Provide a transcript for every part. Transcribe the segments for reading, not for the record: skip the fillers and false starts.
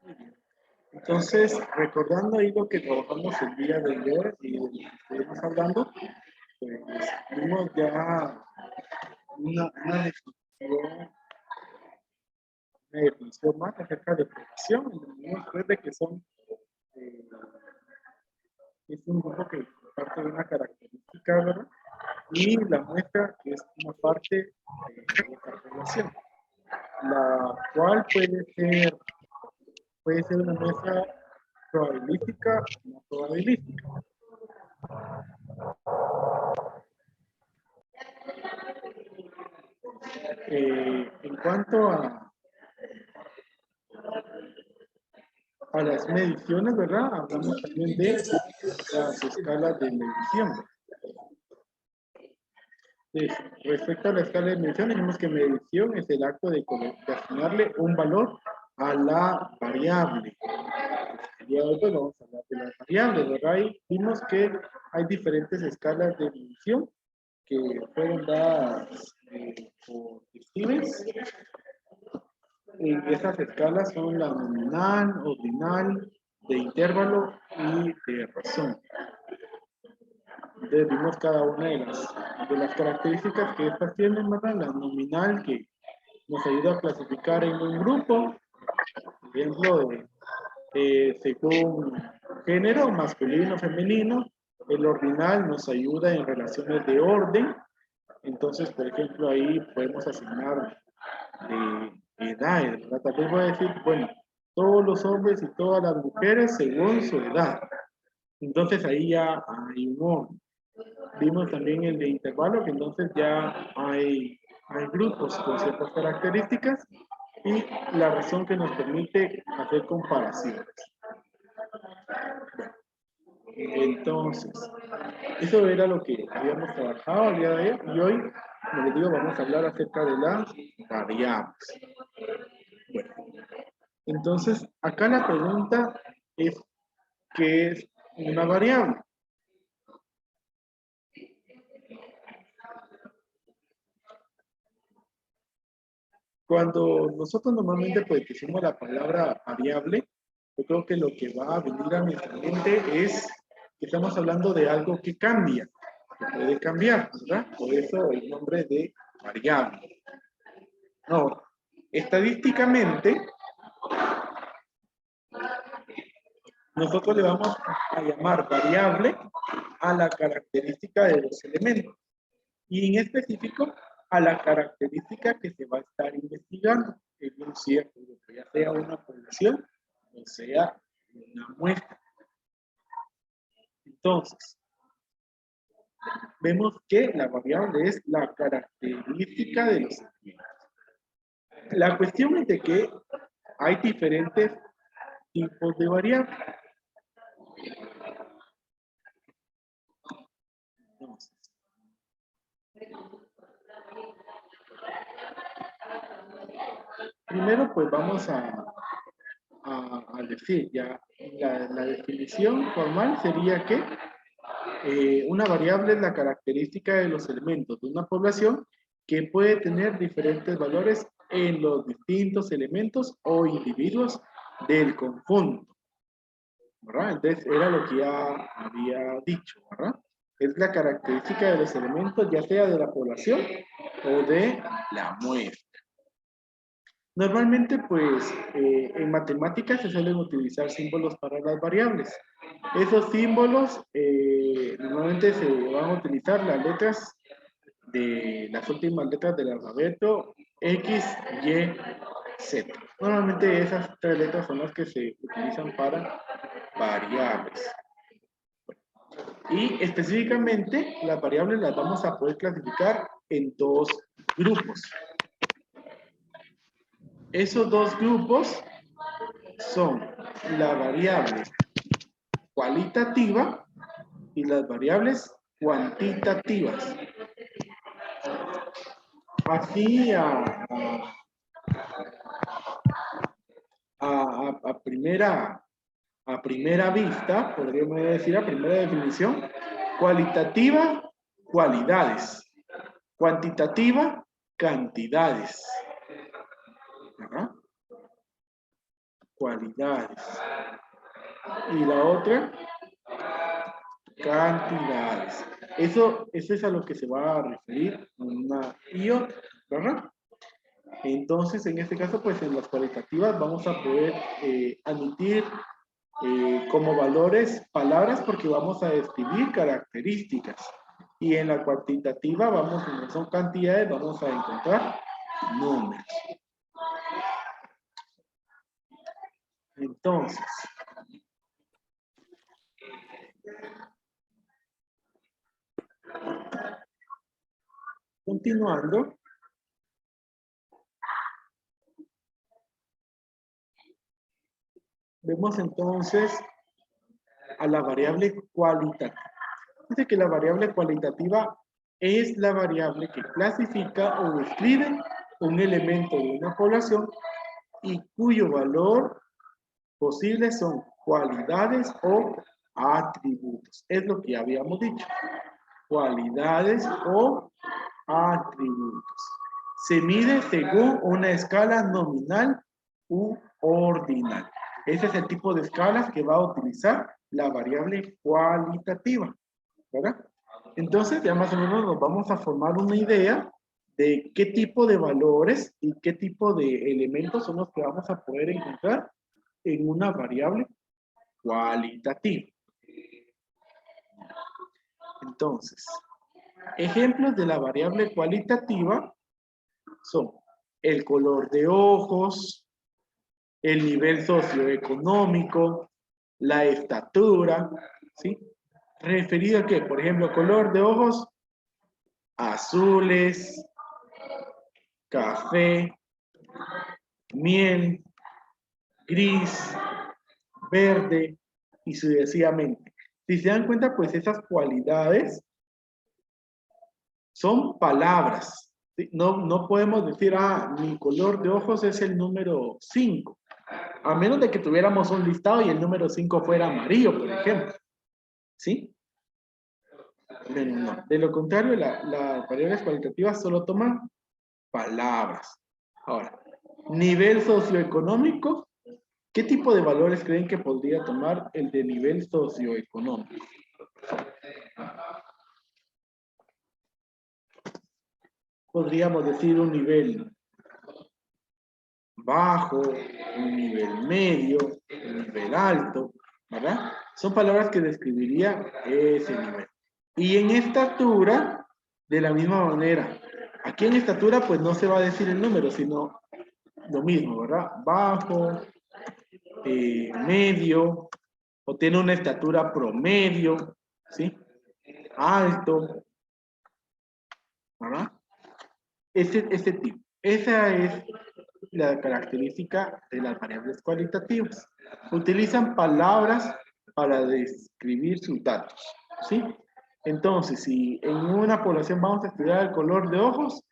Muy bien. Entonces, recordando ahí lo que trabajamos el día de ayer y de lo que estuvimos hablando, pues vimos ya una definición más acerca de población, en donde vimos pues de que son, eh, es un grupo que parte de una característica, ¿verdad? Y la muestra que es una parte de esta población, la cual puede ser una muestra probabilística o no probabilística. En cuanto a las mediciones, ¿verdad? Hablamos también de las escalas de medición. Entonces, respecto a la escala de medición, tenemos que medición es el acto de asignarle un valor a la variable. El día de hoy pues, vamos a hablar de las variables, ¿verdad? Y vimos que hay diferentes escalas de medición que fueron dadas por Stevens. Estas escalas son la nominal, ordinal, de intervalo y de razón. Entonces vimos cada una de las características que estas tienen, ¿verdad? La nominal que nos ayuda a clasificar en un grupo, por ejemplo, según género, masculino, femenino. El ordinal nos ayuda en relaciones de orden. Entonces, por ejemplo, ahí podemos asignar edades, ¿verdad? Tal vez voy a decir, bueno, todos los hombres y todas las mujeres según su edad. Entonces ahí ya hay un orden. Vimos también el de intervalo, que entonces ya hay grupos con ciertas características y la razón que nos permite hacer comparaciones. Entonces, eso era lo que habíamos trabajado el día de ayer y hoy, como les digo, vamos a hablar acerca de las variables. Bueno, entonces, acá la pregunta es, ¿qué es una variable? Cuando nosotros normalmente pues decimos la palabra variable, yo creo que lo que va a venir a nuestra mente es que estamos hablando de algo que cambia, que puede cambiar, ¿verdad? Por eso el nombre de variable. No, estadísticamente, nosotros le vamos a llamar variable a la característica de los elementos y en específico a la característica que se va a estar investigando en un cierto grupo, ya sea una población o sea una muestra. Entonces, vemos que la variable es la característica de los elementos. La cuestión es de que hay diferentes tipos de variables. Entonces, primero pues vamos a decir ya, la definición formal sería que una variable es la característica de los elementos de una población que puede tener diferentes valores en los distintos elementos o individuos del conjunto, ¿verdad? Entonces era lo que ya había dicho, ¿verdad? Es la característica de los elementos ya sea de la población o de la muestra. Normalmente, pues, en matemáticas se suelen utilizar símbolos para las variables. Esos símbolos normalmente se van a utilizar las últimas letras del alfabeto X, Y, Z. Normalmente esas tres letras son las que se utilizan para variables. Y específicamente las variables las vamos a poder clasificar en dos grupos. Esos dos grupos son la variable cualitativa y las variables cuantitativas. Así a primera vista, podríamos decir a primera definición, cualitativa, cualidades, cuantitativa, cantidades. ¿Verdad? cualidades. Y la otra, cantidades. Eso es a lo que se va a referir una y otra, ¿verdad? Entonces, en este caso, pues en las cualitativas vamos a poder admitir como valores palabras porque vamos a describir características. Y en la cuantitativa vamos, como son cantidades, vamos a encontrar números. Entonces, continuando, vemos entonces a la variable cualitativa. Dice que la variable cualitativa es la variable que clasifica o describe un elemento de una población y cuyo valor posible son cualidades o atributos. Es lo que habíamos dicho. Cualidades o atributos. Se mide según una escala nominal u ordinal. Ese es el tipo de escalas que va a utilizar la variable cualitativa, ¿verdad? Entonces ya más o menos nos vamos a formar una idea de qué tipo de valores y qué tipo de elementos son los que vamos a poder encontrar en una variable cualitativa. Entonces, ejemplos de la variable cualitativa son el color de ojos, el nivel socioeconómico, la estatura, ¿sí? ¿Referido a qué? Por ejemplo, color de ojos azules, café, miel, gris, verde y sucesivamente. Si se dan cuenta, pues esas cualidades son palabras. ¿Sí? No podemos decir, mi color de ojos es el número 5. A menos de que tuviéramos un listado y el número 5 fuera amarillo, por ejemplo. ¿Sí? Pero no. De lo contrario, las variables cualitativas solo toman palabras. Ahora, nivel socioeconómico. ¿Qué tipo de valores creen que podría tomar el de nivel socioeconómico? Podríamos decir un nivel bajo, un nivel medio, un nivel alto, ¿verdad? Son palabras que describiría ese nivel. Y en estatura, de la misma manera. Aquí en estatura, pues no se va a decir el número, sino lo mismo, ¿verdad? Bajo, medio, o tiene una estatura promedio, ¿sí? Alto, ¿verdad? Ese tipo. Esa es la característica de las variables cualitativas. Utilizan palabras para describir sus datos, ¿sí? Entonces, si en una población vamos a estudiar el color de ojos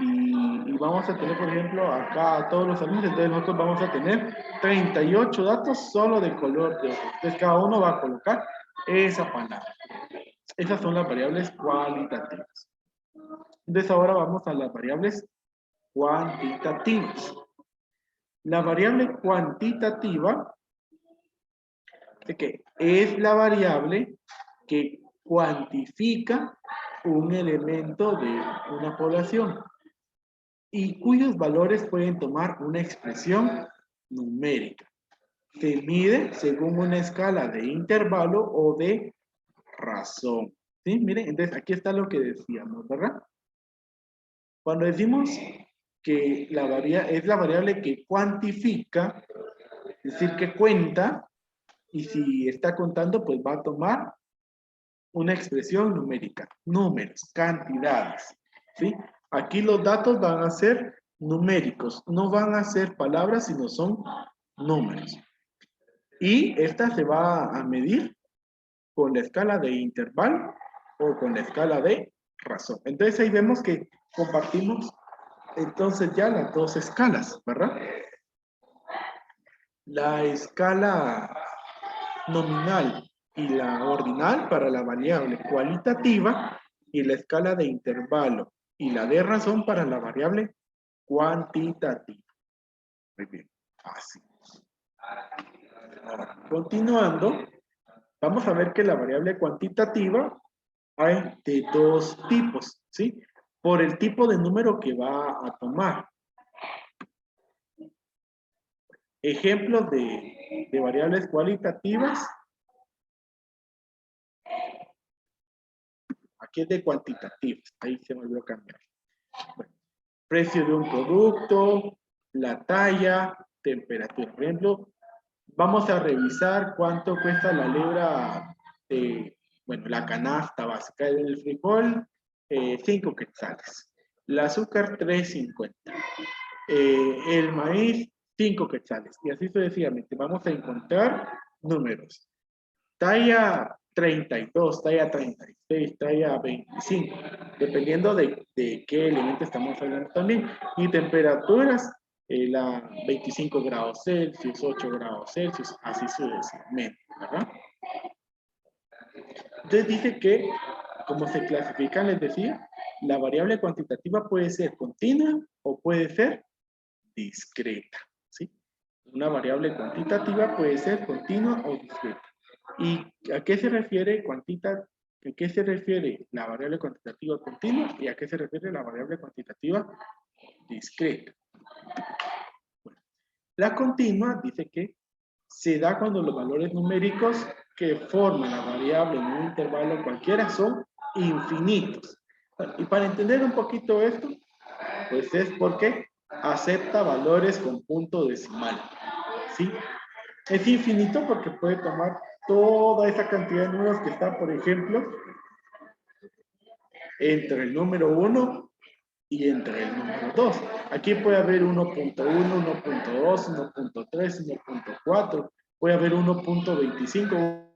y vamos a tener, por ejemplo, acá a todos los alumnos, entonces nosotros vamos a tener 38 datos solo del color de ojos. Entonces, cada uno va a colocar esa palabra. Esas son las variables cualitativas. Entonces, ahora vamos a las variables cuantitativas. La variable cuantitativa es la variable que cuantifica un elemento de una población y cuyos valores pueden tomar una expresión numérica. Se mide según una escala de intervalo o de razón. ¿Sí? Miren, entonces aquí está lo que decíamos, ¿verdad? Cuando decimos que es la variable que cuantifica, es decir, que cuenta, y si está contando, pues va a tomar una expresión numérica, números, cantidades, ¿sí? Aquí los datos van a ser numéricos, no van a ser palabras, sino son números. Y esta se va a medir con la escala de intervalo o con la escala de razón. Entonces ahí vemos que compartimos entonces ya las dos escalas, ¿verdad? La escala nominal y la ordinal para la variable cualitativa y la escala de intervalo y la de razón para la variable cuantitativa. Muy bien, así. Ahora, continuando, vamos a ver que la variable cuantitativa hay de dos tipos, ¿sí? Por el tipo de número que va a tomar. Ejemplos de variables cualitativas. Aquí es de cuantitativas, ahí se me olvidó cambiar. Bueno, precio de un producto, la talla, temperatura. Por ejemplo, vamos a revisar cuánto cuesta la libra de, bueno, la canasta básica del frijol, 5 quetzales. El azúcar, 3.50. El maíz, 5 quetzales. Y así sucesivamente. Vamos a encontrar números. Talla 32, talla 36, talla 25, dependiendo de qué elemento estamos hablando también. Y temperaturas, la 25 grados Celsius, 8 grados Celsius, así sucesivamente, ¿verdad? Entonces dice que, como se clasifican, les decía, la variable cuantitativa puede ser continua o puede ser discreta, ¿sí? Una variable cuantitativa puede ser continua o discreta. ¿Y a qué se refiere ¿a qué se refiere la variable cuantitativa continua y a qué se refiere la variable cuantitativa discreta? Bueno, la continua dice que se da cuando los valores numéricos que forman la variable en un intervalo cualquiera son infinitos. Y para entender un poquito esto, pues es porque acepta valores con punto decimal, ¿sí? Es infinito porque puede tomar toda esa cantidad de números que está, por ejemplo, entre el número 1 y entre el número 2. Aquí puede haber 1.1, 1.2, 1.3, 1.4, puede haber 1.25.